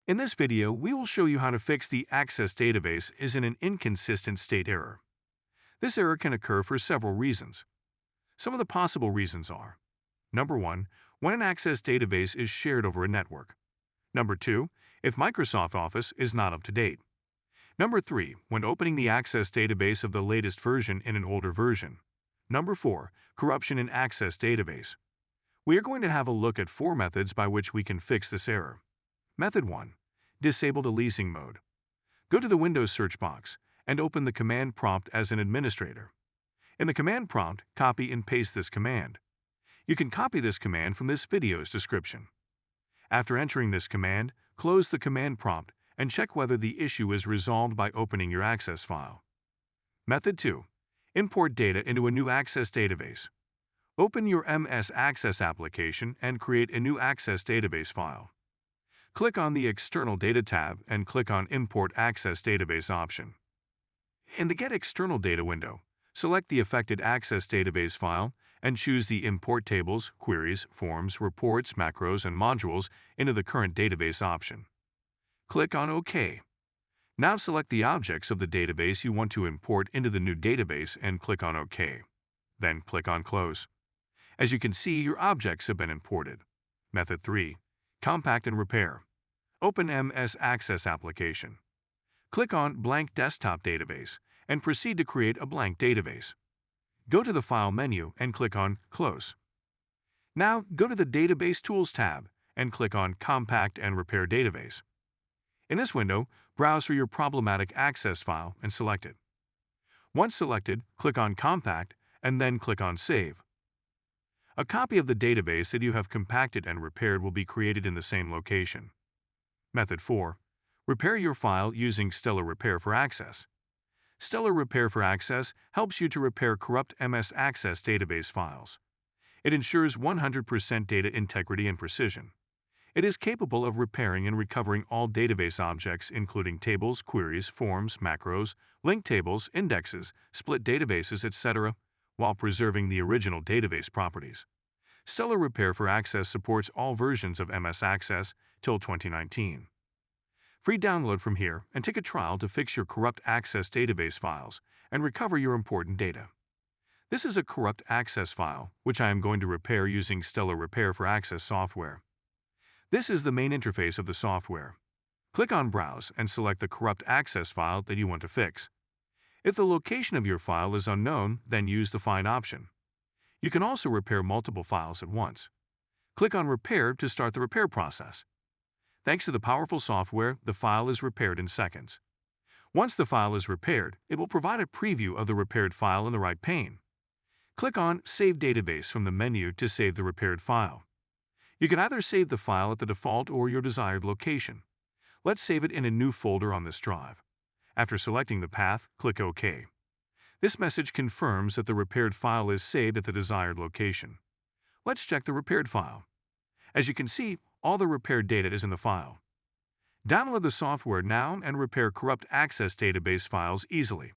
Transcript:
In this video, we will show you how to fix the access database is in an inconsistent state error. This error can occur for several reasons. Some of the possible reasons are: Number 1, when an access database is shared over a network. Number 2, if Microsoft Office is not up to date. Number 3, when opening the access database of the latest version in an older version. Number 4, corruption in access database. We are going to have a look at 4 methods by which we can fix this error. Method 1. Disable the leasing mode. Go to the Windows search box and open the command prompt as an administrator. In the command prompt, copy and paste this command. You can copy this command from this video's description. After entering this command, close the command prompt and check whether the issue is resolved by opening your access file. Method 2. Import data into a new access database. Open your MS Access application and create a new access database file. Click on the External Data tab and click on Import Access Database option. In the Get External Data window, select the affected access database file and choose the Import Tables, Queries, Forms, Reports, Macros, and Modules into the current database option. Click on OK. Now select the objects of the database you want to import into the new database and click on OK. Then click on Close. As you can see, your objects have been imported. Method 3. Compact and Repair. Open MS Access application. Click on Blank Desktop Database and proceed to create a blank database. Go to the File menu and click on Close. Now go to the Database Tools tab and click on Compact and Repair Database. In this window, browse for your problematic access file and select it. Once selected, click on Compact and then click on Save. A copy of the database that you have compacted and repaired will be created in the same location. Method 4. Repair your file using Stellar Repair for Access. Stellar Repair for Access helps you to repair corrupt MS Access database files. It ensures 100% data integrity and precision. It is capable of repairing and recovering all database objects including tables, queries, forms, macros, linked tables, indexes, split databases, etc., while preserving the original database properties. Stellar Repair for Access supports all versions of MS Access till 2019. Free download from here and take a trial to fix your corrupt access database files and recover your important data. This is a corrupt access file, which I am going to repair using Stellar Repair for Access software. This is the main interface of the software. Click on Browse and select the corrupt access file that you want to fix. If the location of your file is unknown, then use the Find option. You can also repair multiple files at once. Click on Repair to start the repair process. Thanks to the powerful software, the file is repaired in seconds. Once the file is repaired, it will provide a preview of the repaired file in the right pane. Click on Save Database from the menu to save the repaired file. You can either save the file at the default or your desired location. Let's save it in a new folder on this drive. After selecting the path, click OK. This message confirms that the repaired file is saved at the desired location. Let's check the repaired file. As you can see, all the repaired data is in the file. Download the software now and repair corrupt access database files easily.